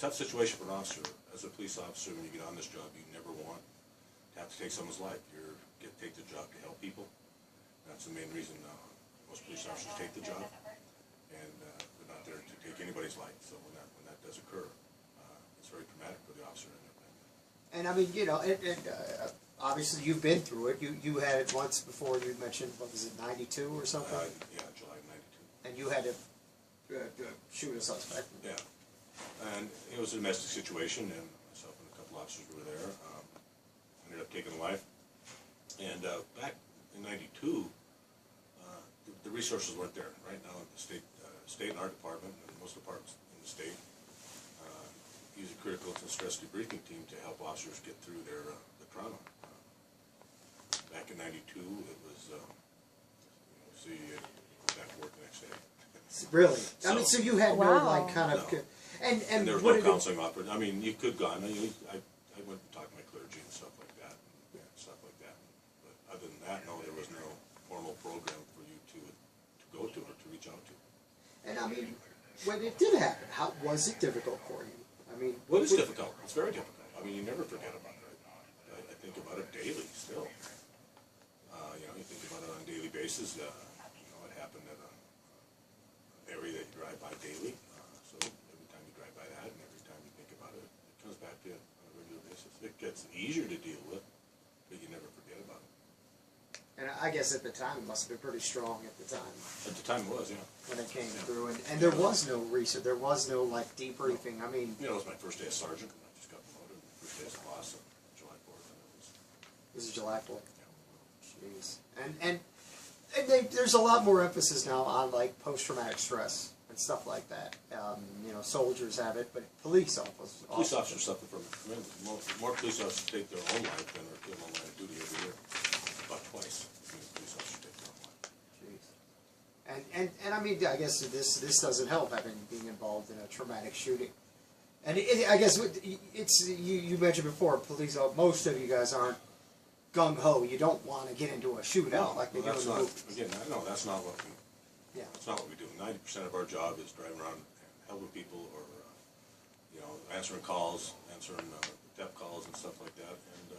tough situation for an officer. As a police officer, when you get on this job, you never want to have to take someone's life. Take the job to help people. That's the main reason most police officers take the job, and they're not there to take anybody's life. So when that does occur, it's very traumatic for the officer. And I mean, you know, obviously you've been through it. You had it once before. You mentioned, what was it, 92 or something? Yeah, July of '92. And you had to shoot a suspect. Yeah, and it was a domestic situation, and myself and a couple officers were there. Ended up taking a life. And back in '92, the resources weren't there. Right now, the state and our department, and most departments in the state, use a critical incident stress debriefing team to help officers get through the trauma. Back in '92, it was back to work the next day. Really? So, I mean, so you had no like kind of, and there was no counseling offered. I mean, you could go. I went and talked to my clergy and stuff like that. Other than that, no, there was no formal program for you to go to or to reach out to. And I mean, when it did happen, how was it difficult for you? I mean, well, it's difficult. It's very difficult. I mean, you never forget about it. I think about it daily still. You know, you think about it on a daily basis. You know, it happened at an area that you drive by daily. So every time you drive by that, and every time you think about it, it comes back to you on a regular basis. It gets easier to deal with, but you never forget about it. And I guess at the time it must have been pretty strong at the time. At the time it was, yeah. When it came through, and there was no research, there was no like debriefing. I mean, you know, it was my first day as sergeant, and I just got promoted. My first day as boss on July 4th. This is July 4th. Yeah. Jeez. And there's a lot more emphasis now on like post-traumatic stress and stuff like that. You know, soldiers have it, but police officers. Police officers suffer from it. More police officers take their own life than are killed on line of duty every year. About twice. Police officers take their own life. Jeez. And I mean, I guess this doesn't help having being involved in a traumatic shooting. And I guess it's you mentioned before, police. Most of you guys aren't gung ho. You don't want to get into a shootout like they do in the movies. Again, no, that's not what we. Yeah. That's not what we do. 90% of our job is driving around and helping people, or you know, answering calls, answering theft calls and stuff like that, and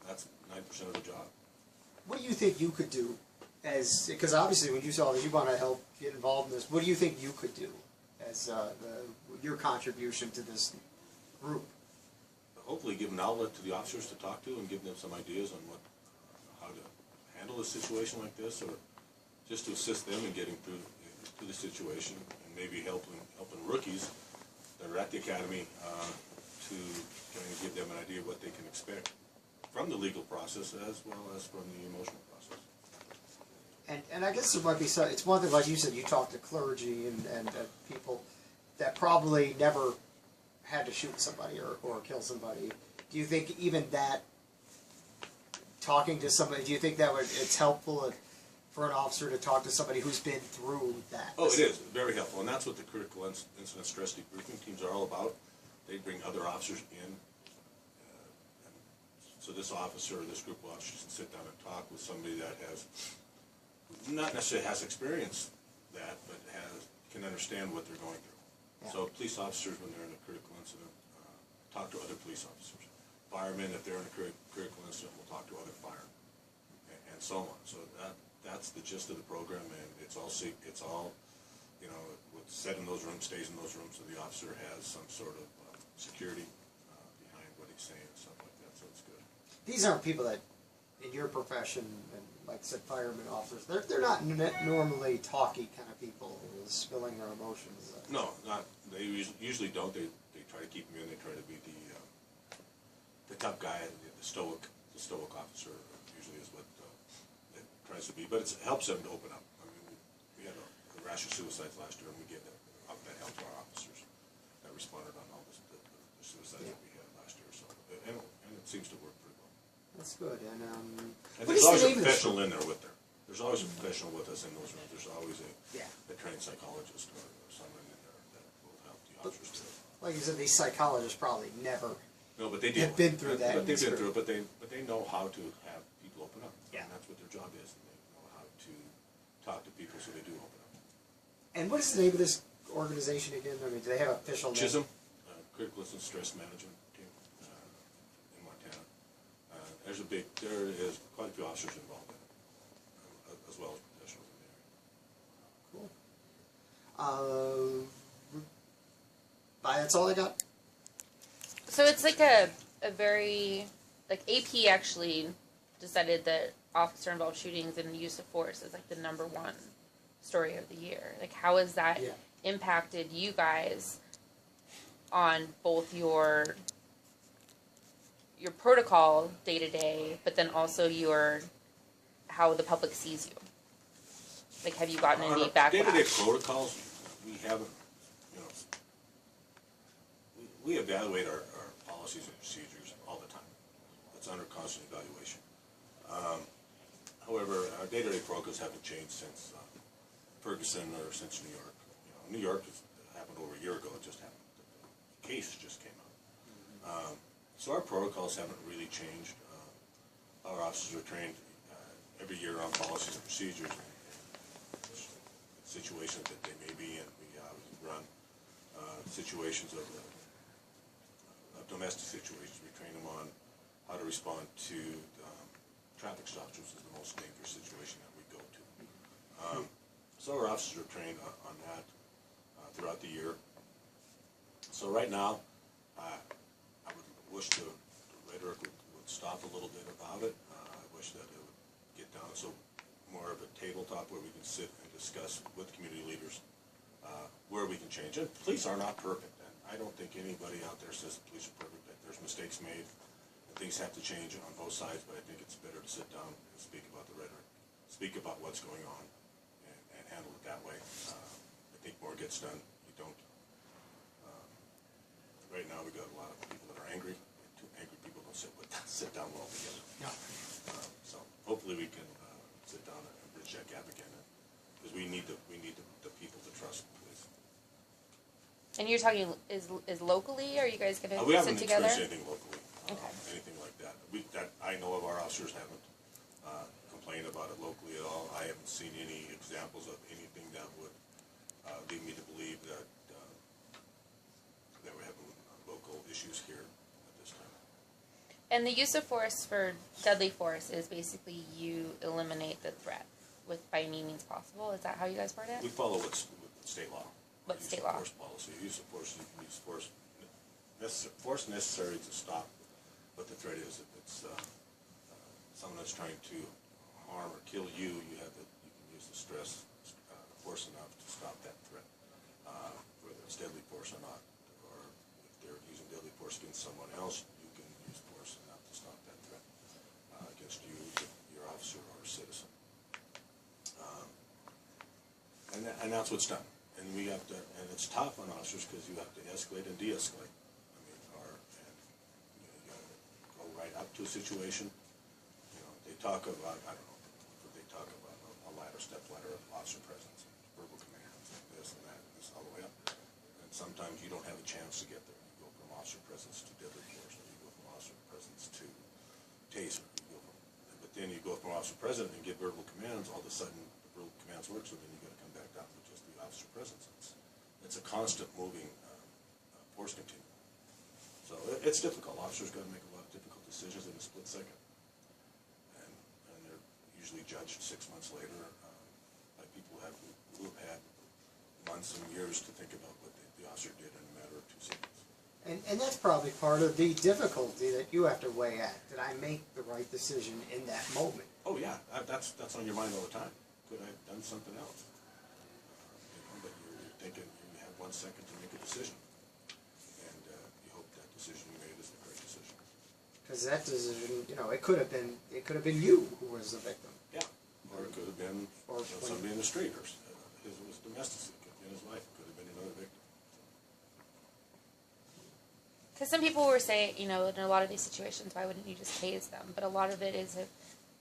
that's 90% of the job. What do you think you could do, because obviously when you saw this, you want to help get involved in this. What do you think you could do as your contribution to this group? Hopefully, give an outlet to the officers to talk to and give them some ideas on how to handle a situation like this, or just to assist them in getting through the situation, and maybe helping rookies that are at the academy to kind of give them an idea of what they can expect from the legal process as well as from the emotional process. And I guess there might be some, it's one thing, like you said, you talk to clergy and people that probably never had to shoot somebody or kill somebody. Do you think even that, talking to somebody, do you think that it's helpful for an officer to talk to somebody who's been through that? Oh, it is very helpful, and that's what the critical incident stress debriefing teams are all about. They bring other officers in, so this officer or this group of officers can sit down and talk with somebody that has, not necessarily has experienced that, but can understand what they're going through. Yeah. So police officers, when they're in a critical incident, talk to other police officers. Firemen, if they're in a critical incident, will talk to other firemen, and so on. So that's the gist of the program, and it's all you know, what's said in those rooms stays in those rooms, so the officer has some sort of security behind what he's saying and stuff like that. So it's good. These aren't people that, in your profession, and like I said, firemen, officers, they're not normally talky kind of people, spilling their emotions. No, not. They usually don't. They try to keep them in. They try to be the tough guy, the stoic officer. Usually is what it tries to be. But it helps them to open up. I mean, we had a rash of suicides last year, and that helped our officers that responded on all the suicides that we had last year. So, and it seems to work pretty well. That's good. And there's always a professional in there with them. There's always a professional with us in those rooms. There's always a trained psychologist or someone in there that will help the officers. Like you said, these psychologists probably never. No, but they have been through that. But they've been through it. But they know how to have people open up. Yeah. And that's what their job is. And they know how to talk to people so they do open up. And what is the name of this organization again? I mean, do they have an official name? CHISM, critical incident stress management team in Montana. There is quite a few officers involved in it, as well as professionals in the area. Cool. That's all I got. So it's like a very, like AP actually decided that officer involved shootings and use of force is like the #1 story of the year. Like how has that impacted you guys on both your protocol day to day, but then also how the public sees you? Like have you gotten any backlash? Day-to-day protocols, we haven't, we evaluate our policies and procedures all the time. It's under constant evaluation. However, our day-to-day protocols haven't changed since Ferguson or since New York. New York happened over a year ago. It just happened. The case just came out. So our protocols haven't really changed. Our officers are trained every year on policies and procedures and situations that they may be in. We run situations of domestic situations. We train them on how to respond to traffic stops, which is the most dangerous situation that we go to. So our officers are trained on that throughout the year. So right now, I would wish the rhetoric would stop a little bit about it. I wish that it would get down to more of a tabletop where we can sit and discuss with community leaders where we can change it. Police are not perfect. I don't think anybody out there says the police are perfect. That there's mistakes made, and things have to change on both sides. But I think it's better to sit down and speak about the rhetoric, speak about what's going on, and handle it that way. I think more gets done. You don't. Right now, we got a lot of people that are angry. Two angry people don't sit down well together. No. So hopefully we can sit down and bridge that gap again, because we need the people to trust the police. And you're talking is locally? Are you guys going to We sit haven't together? experienced anything locally, Okay. anything like that. That I know of, our officers haven't complained about it locally at all. I haven't seen any examples of anything that would lead me to believe that we're having local issues here at this time. And the use of force for deadly force is basically you eliminate the threat by any means possible. Is that how you guys word it? We follow what's state law. What state law? Use of force policy. Use of force. You can use force necessary to stop what the threat is. If it's someone that's trying to harm or kill you, you can use the force enough to stop that threat, whether it's deadly force or not. Or if they're using deadly force against someone else, you can use force enough to stop that threat against you, your officer, or a citizen. And that's what's done. And we have to, and it's tough on officers because you have to escalate and de-escalate. I mean, you got to go right up to a situation. They talk about, I don't know, they talk about a step ladder of officer presence, and verbal commands, and this and that, and this all the way up. And sometimes you don't have a chance to get there. You go from officer presence to deadly force, or you go from officer presence to taser. But then you go from officer presence and get verbal commands. All of a sudden, the verbal commands work, so then you got to come back down to just the officer presence. It's a constant moving force continuum. So it's difficult. Officers got to make a lot of difficult decisions in a split second, and they're usually judged 6 months later by people who have had months and years to think about what the officer did in a matter of 2 seconds. And that's probably part of the difficulty that you have to weigh at. Did I make the right decision in that moment? Oh yeah, that's on your mind all the time. Could I have done something else? But you're thinking you have 1 second to make a decision, and you hope that decision you made is the correct decision. Because that decision, it could have been you who was the victim. Yeah, or it could have been somebody in the street, or it was domestic. It could have been his wife. It could have been another victim. Because some people were saying, in a lot of these situations, why wouldn't you just tase them? But a lot of it is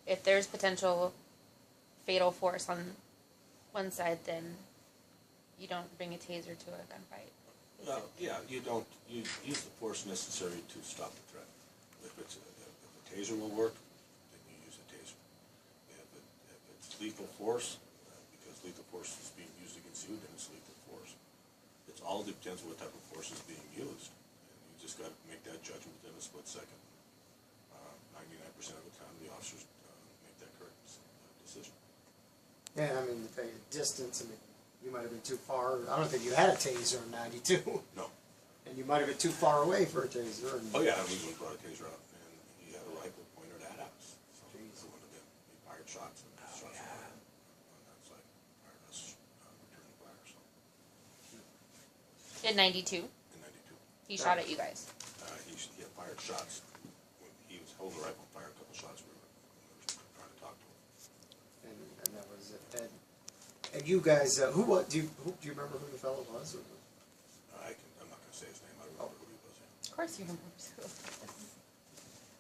if there's potential fatal force on one side, then you don't bring a taser to a gunfight. Well, yeah, you use the force necessary to stop the threat. If a taser will work, then you use a taser. If it's lethal force, because lethal force is being used against you, then it's lethal force. It all depends on what type of force is being used. just got to make that judgment within a split second. 99% of the time, the officers make that correct decision. Yeah, I mean, the distance, I mean, you might have been too far. I don't think you had a taser in 92. No. And you might have been too far away for a taser. And Oh yeah, we brought a taser out, and he had a rifle pointed at us. So Jeez. it wouldn't have been, he fired shots, and shots on that side, fired us, returning fire, so, In 92, in 92. he shot at you guys. He had fired shots. When he was holding the rifle and fired a couple shots, we were trying to talk to him. and that was it. And you guys, do you remember who the fellow was? Or? I'm not going to say his name. I remember who he was. Yeah. Of course he remembers who.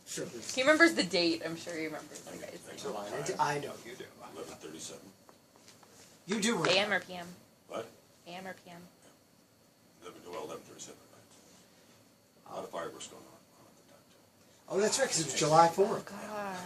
Sure. He remembers the date. I'm sure he remembers you guys. July. I know you do. 11:37. You do remember. AM or PM? What? AM or PM? 11:37 at night. A lot of fireworks going on at the time too. Oh, that's right, because it was July 4th. God.